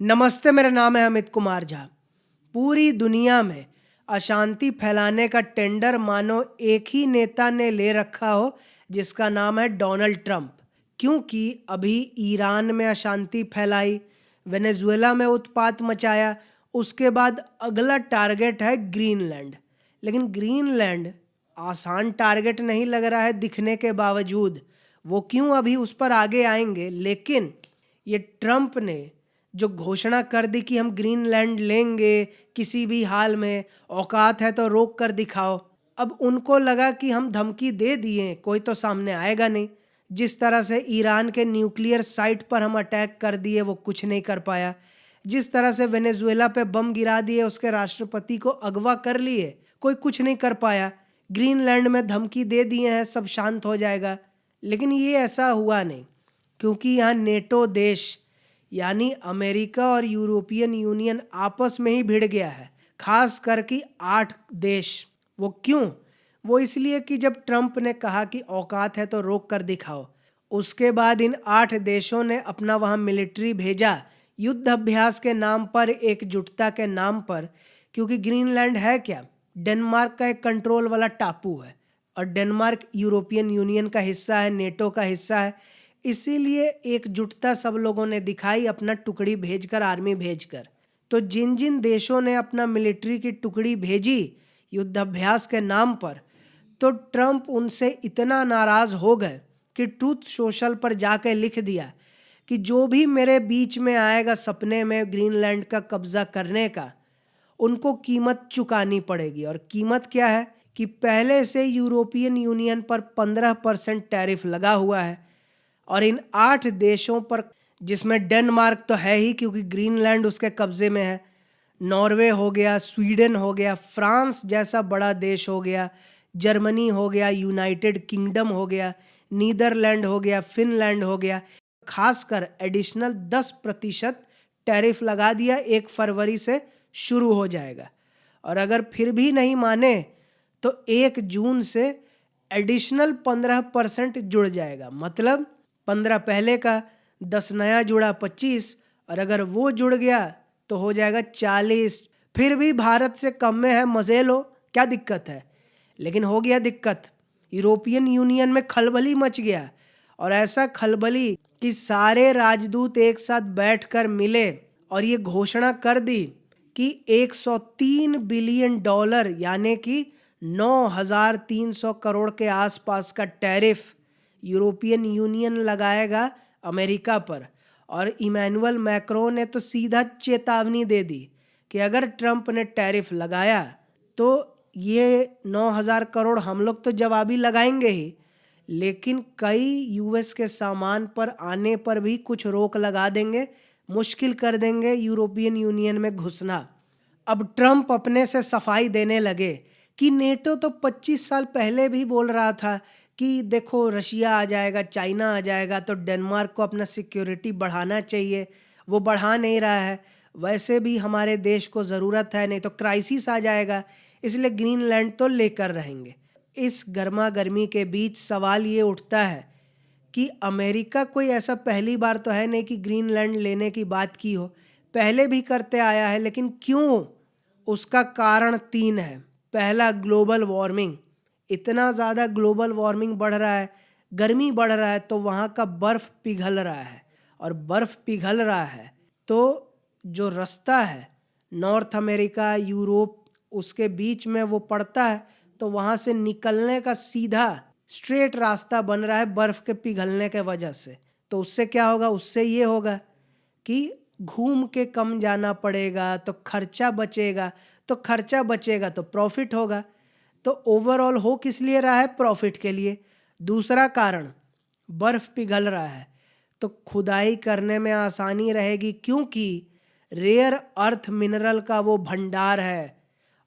नमस्ते, मेरा नाम है अमित कुमार झा। पूरी दुनिया में अशांति फैलाने का टेंडर मानो एक ही नेता ने ले रखा हो, जिसका नाम है डोनाल्ड ट्रंप। क्योंकि अभी ईरान में अशांति फैलाई, वेनेजुएला में उत्पात मचाया, उसके बाद अगला टारगेट है ग्रीनलैंड। लेकिन ग्रीनलैंड आसान टारगेट नहीं लग रहा है दिखने के बावजूद। वो क्यों, अभी उस पर आगे आएंगे। लेकिन ये ट्रंप ने जो घोषणा कर दी कि हम ग्रीनलैंड लेंगे किसी भी हाल में, औकात है तो रोक कर दिखाओ। अब उनको लगा कि हम धमकी दे दिए, कोई तो सामने आएगा नहीं। जिस तरह से ईरान के न्यूक्लियर साइट पर हम अटैक कर दिए, वो कुछ नहीं कर पाया। जिस तरह से वेनेजुएला पे बम गिरा दिए, उसके राष्ट्रपति को अगवा कर लिए, कोई कुछ नहीं कर पाया। ग्रीनलैंड में धमकी दे दिए हैं, सब शांत हो जाएगा। लेकिन ये ऐसा हुआ नहीं, क्योंकि यहाँ नेटो देश यानी अमेरिका और यूरोपियन यूनियन आपस में ही भिड़ गया है। खास करके 8 देश। वो क्यों? वो इसलिए कि जब ट्रंप ने कहा कि औकात है तो रोक कर दिखाओ, उसके बाद इन 8 देशों ने अपना वहाँ मिलिट्री भेजा, युद्ध अभ्यास के नाम पर, एकजुटता के नाम पर। क्योंकि ग्रीनलैंड है क्या? डेनमार्क का एक कंट्रोल वाला टापू है, और डेनमार्क यूरोपियन यूनियन का हिस्सा है, नेटो का हिस्सा है। इसीलिए एकजुटता सब लोगों ने दिखाई, अपना टुकड़ी भेजकर, आर्मी भेजकर। तो जिन जिन देशों ने अपना मिलिट्री की टुकड़ी भेजी युद्धाभ्यास के नाम पर, तो ट्रंप उनसे इतना नाराज हो गए कि ट्रूथ सोशल पर जाकर लिख दिया कि जो भी मेरे बीच में आएगा सपने में ग्रीनलैंड का कब्जा करने का, उनको कीमत चुकानी पड़ेगी। और कीमत क्या है कि पहले से यूरोपियन यूनियन पर 15% टैरिफ लगा हुआ है, और इन 8 देशों पर, जिसमें डेनमार्क तो है ही क्योंकि ग्रीनलैंड उसके कब्जे में है, नॉर्वे हो गया, स्वीडन हो गया, फ्रांस जैसा बड़ा देश हो गया, जर्मनी हो गया, यूनाइटेड किंगडम हो गया, नीदरलैंड हो गया, फिनलैंड हो गया, खासकर एडिशनल 10% टैरिफ लगा दिया। 1 फरवरी से शुरू हो जाएगा। और अगर फिर भी नहीं माने तो 1 जून से एडिशनल 15% जुड़ जाएगा। मतलब 15 पहले का, 10 नया जुड़ा 25, और अगर वो जुड़ गया तो हो जाएगा 40। फिर भी भारत से कम में है, मजे लो, क्या दिक्कत है। लेकिन हो गया दिक्कत, यूरोपियन यूनियन में खलबली मच गया। और ऐसा खलबली कि सारे राजदूत एक साथ बैठकर मिले और ये घोषणा कर दी कि 103 बिलियन डॉलर यानी कि 9,300 करोड़ के आसपास का टैरिफ यूरोपियन यूनियन लगाएगा अमेरिका पर। और इमैनुअल मैक्रोन ने तो सीधा चेतावनी दे दी कि अगर ट्रंप ने टैरिफ लगाया तो ये 9,000 करोड़ हम लोग तो जवाबी लगाएंगे ही, लेकिन कई यूएस के सामान पर आने पर भी कुछ रोक लगा देंगे, मुश्किल कर देंगे यूरोपियन यूनियन में घुसना। अब ट्रंप अपने से सफाई देने लगे कि नेटो तो 25 साल पहले भी बोल रहा था कि देखो रशिया आ जाएगा, चाइना आ जाएगा, तो डेनमार्क को अपना सिक्योरिटी बढ़ाना चाहिए। वो बढ़ा नहीं रहा है। वैसे भी हमारे देश को ज़रूरत है, नहीं तो क्राइसिस आ जाएगा, इसलिए ग्रीनलैंड तो लेकर रहेंगे। इस गर्मा गर्मी के बीच सवाल ये उठता है कि अमेरिका कोई ऐसा पहली बार तो है नहीं कि ग्रीनलैंड लेने की बात की हो, पहले भी करते आया है। लेकिन क्यों? उसका कारण 3 है। पहला, ग्लोबल वार्मिंग। इतना ज़्यादा ग्लोबल वार्मिंग बढ़ रहा है, गर्मी बढ़ रहा है, तो वहाँ का बर्फ़ पिघल रहा है। और बर्फ़ पिघल रहा है तो जो रास्ता है नॉर्थ अमेरिका, यूरोप, उसके बीच में वो पड़ता है, तो वहाँ से निकलने का सीधा स्ट्रेट रास्ता बन रहा है बर्फ़ के पिघलने के वजह से। तो उससे क्या होगा? उससे ये होगा कि घूम के कम जाना पड़ेगा, तो खर्चा बचेगा, तो खर्चा बचेगा तो प्रॉफिट होगा। तो ओवरऑल हो किस लिए रहा है? प्रॉफिट के लिए। दूसरा कारण, बर्फ़ पिघल रहा है तो खुदाई करने में आसानी रहेगी, क्योंकि रेयर अर्थ मिनरल का वो भंडार है।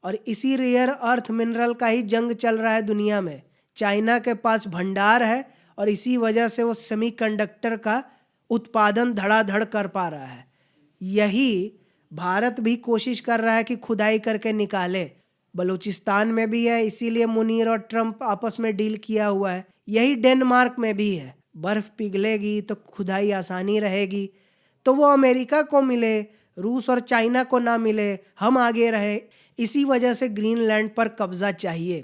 और इसी रेयर अर्थ मिनरल का ही जंग चल रहा है दुनिया में। चाइना के पास भंडार है और इसी वजह से वो सेमीकंडक्टर का उत्पादन धड़ाधड़ कर पा रहा है। यही भारत भी कोशिश कर रहा है कि खुदाई करके निकाले। बलूचिस्तान में भी है, इसीलिए मुनीर और ट्रंप आपस में डील किया हुआ है। यही डेनमार्क में भी है। बर्फ़ पिघलेगी तो खुदाई आसानी रहेगी, तो वो अमेरिका को मिले, रूस और चाइना को ना मिले, हम आगे रहे, इसी वजह से ग्रीनलैंड पर कब्जा चाहिए।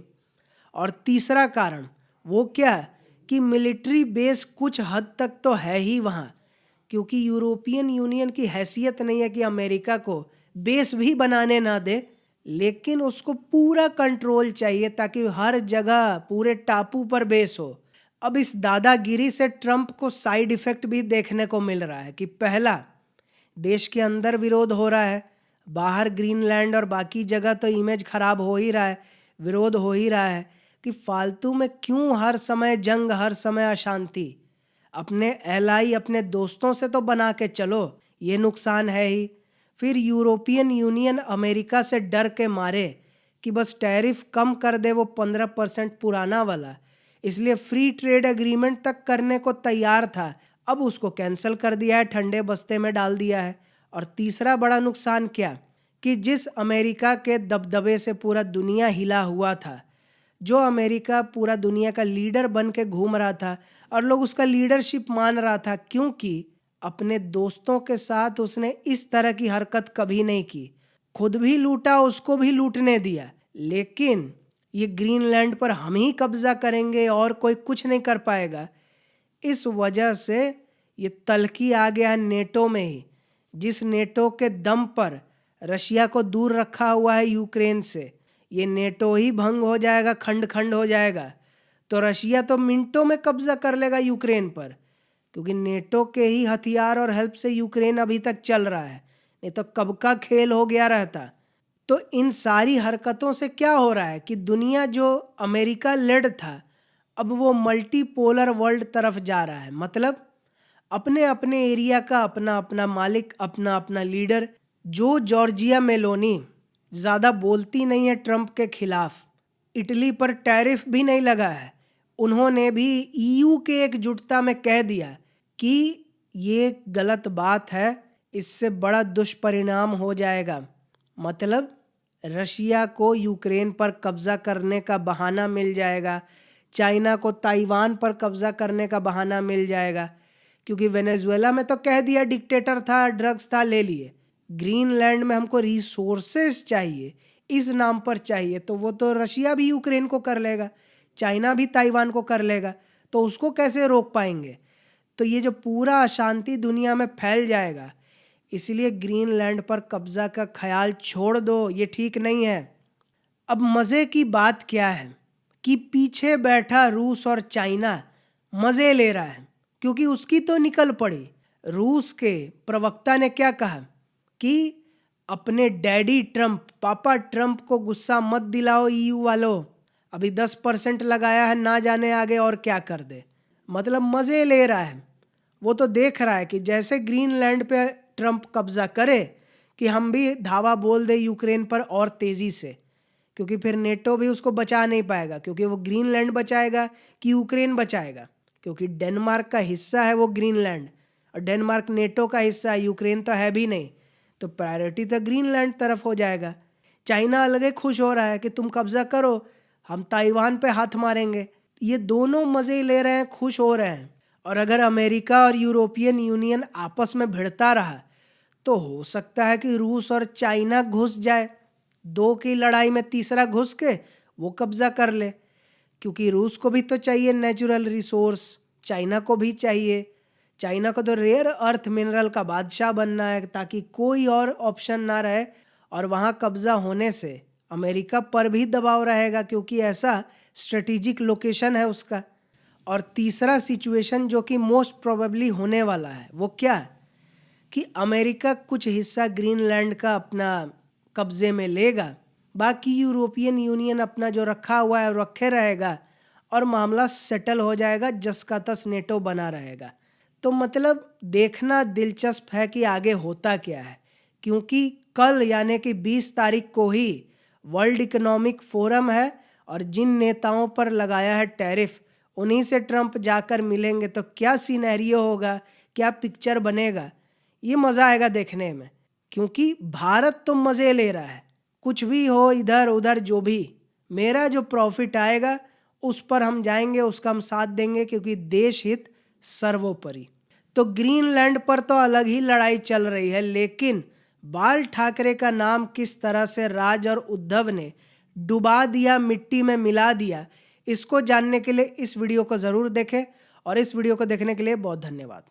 और तीसरा कारण वो क्या, कि मिलिट्री बेस कुछ हद तक तो है ही वहाँ, क्योंकि यूरोपियन यूनियन की हैसियत नहीं है कि अमेरिका को बेस भी बनाने ना दे, लेकिन उसको पूरा कंट्रोल चाहिए ताकि हर जगह पूरे टापू पर बेस हो। अब इस दादागिरी से ट्रंप को साइड इफेक्ट भी देखने को मिल रहा है कि पहला, देश के अंदर विरोध हो रहा है, बाहर ग्रीनलैंड और बाकी जगह तो इमेज खराब हो ही रहा है, विरोध हो ही रहा है कि फालतू में क्यों हर समय जंग, हर समय अशांति। अपने एलाई, अपने दोस्तों से तो बना के चलो, ये नुकसान है ही। फिर यूरोपियन यूनियन अमेरिका से डर के मारे कि बस टैरिफ कम कर दे, वो 15% पुराना वाला, इसलिए फ्री ट्रेड एग्रीमेंट तक करने को तैयार था, अब उसको कैंसिल कर दिया है, ठंडे बस्ते में डाल दिया है। और तीसरा बड़ा नुकसान क्या, कि जिस अमेरिका के दबदबे से पूरा दुनिया हिला हुआ था, जो अमेरिका पूरा दुनिया का लीडर बन के घूम रहा था और लोग उसका लीडरशिप मान रहा था, क्योंकि अपने दोस्तों के साथ उसने इस तरह की हरकत कभी नहीं की, खुद भी लूटा, उसको भी लूटने दिया, लेकिन ये ग्रीनलैंड पर हम ही कब्जा करेंगे और कोई कुछ नहीं कर पाएगा। इस वजह से ये तलखी आ गया नेटो में ही, जिस नेटो के दम पर रशिया को दूर रखा हुआ है यूक्रेन से। ये नेटो ही भंग हो जाएगा, खंड खंड हो जाएगा, तो रशिया तो मिनटों में कब्जा कर लेगा यूक्रेन पर, क्योंकि नेटो के ही हथियार और हेल्प से यूक्रेन अभी तक चल रहा है, नहीं तो कब का खेल हो गया रहता। तो इन सारी हरकतों से क्या हो रहा है कि दुनिया जो अमेरिका लेड था, अब वो मल्टीपोलर वर्ल्ड तरफ जा रहा है। मतलब अपने अपने एरिया का अपना अपना मालिक, अपना अपना लीडर। जो जॉर्जिया मेलोनी ज़्यादा बोलती नहीं है ट्रंप के खिलाफ, इटली पर टैरिफ भी नहीं लगा है, उन्होंने भी ईयू के एकजुटता में कह दिया कि ये गलत बात है, इससे बड़ा दुष्परिणाम हो जाएगा। मतलब रशिया को यूक्रेन पर कब्जा करने का बहाना मिल जाएगा, चाइना को ताइवान पर कब्जा करने का बहाना मिल जाएगा, क्योंकि वेनेजुएला में तो कह दिया डिक्टेटर था, ड्रग्स था, ले लिए। ग्रीनलैंड में हमको रिसोर्सेस चाहिए, इस नाम पर चाहिए, तो वो तो रशिया भी यूक्रेन को कर लेगा, चाइना भी ताइवान को कर लेगा, तो उसको कैसे रोक पाएंगे। तो ये जो पूरा अशांति दुनिया में फैल जाएगा, इसलिए ग्रीनलैंड पर कब्जा का ख्याल छोड़ दो, ये ठीक नहीं है। अब मज़े की बात क्या है कि पीछे बैठा रूस और चाइना मज़े ले रहा है, क्योंकि उसकी तो निकल पड़ी। रूस के प्रवक्ता ने क्या कहा कि अपने डैडी ट्रंप, पापा ट्रंप को गुस्सा मत दिलाओ ईयू वालों, अभी 10% लगाया है, ना जाने आगे और क्या कर दे। मतलब मज़े ले रहा है। वो तो देख रहा है कि जैसे ग्रीनलैंड पे ट्रंप कब्जा करे कि हम भी धावा बोल दे यूक्रेन पर और तेज़ी से, क्योंकि फिर नेटो भी उसको बचा नहीं पाएगा, क्योंकि वो ग्रीनलैंड बचाएगा कि यूक्रेन बचाएगा, क्योंकि डेनमार्क का हिस्सा है वो ग्रीनलैंड, और डेनमार्क नेटो का हिस्सा है, यूक्रेन तो है भी नहीं, तो प्रायोरिटी तो ग्रीनलैंड तरफ हो जाएगा। चाइना अलग खुश हो रहा है कि तुम कब्जा करो, हम ताइवान पे हाथ मारेंगे। ये दोनों मज़े ले रहे हैं, खुश हो रहे हैं। और अगर अमेरिका और यूरोपियन यूनियन आपस में भिड़ता रहा तो हो सकता है कि रूस और चाइना घुस जाए, दो की लड़ाई में तीसरा घुस के वो कब्जा कर ले, क्योंकि रूस को भी तो चाहिए नेचुरल रिसोर्स, चाइना को भी चाहिए। चाइना को तो रेयर अर्थ मिनरल का बादशाह बनना है, ताकि कोई और ऑप्शन ना रहे, और वहाँ कब्जा होने से अमेरिका पर भी दबाव रहेगा, क्योंकि ऐसा स्ट्रेटेजिक लोकेशन है उसका। और तीसरा सिचुएशन जो कि मोस्ट प्रोबेबली होने वाला है वो क्या, कि अमेरिका कुछ हिस्सा ग्रीनलैंड का अपना कब्जे में लेगा, बाकी यूरोपियन यूनियन अपना जो रखा हुआ है रखे रहेगा, और मामला सेटल हो जाएगा, जस का तस नेटो बना रहेगा। तो मतलब देखना दिलचस्प है कि आगे होता क्या है, क्योंकि कल यानी कि 20 तारीख को ही वर्ल्ड इकोनॉमिक फोरम है, और जिन नेताओं पर लगाया है टैरिफ उन्हीं से ट्रंप जाकर मिलेंगे, तो क्या सिनेरियो होगा, क्या पिक्चर बनेगा, ये मज़ा आएगा देखने में। क्योंकि भारत तो मज़े ले रहा है, कुछ भी हो इधर उधर, जो भी मेरा जो प्रॉफिट आएगा उस पर हम जाएंगे, उसका हम साथ देंगे, क्योंकि देश हित सर्वोपरि। तो ग्रीनलैंड पर तो अलग ही लड़ाई चल रही है, लेकिन बाल ठाकरे का नाम किस तरह से राज और उद्धव ने डुबा दिया, मिट्टी में मिला दिया, इसको जानने के लिए इस वीडियो को ज़रूर देखें और इस वीडियो को देखने के लिए बहुत धन्यवाद।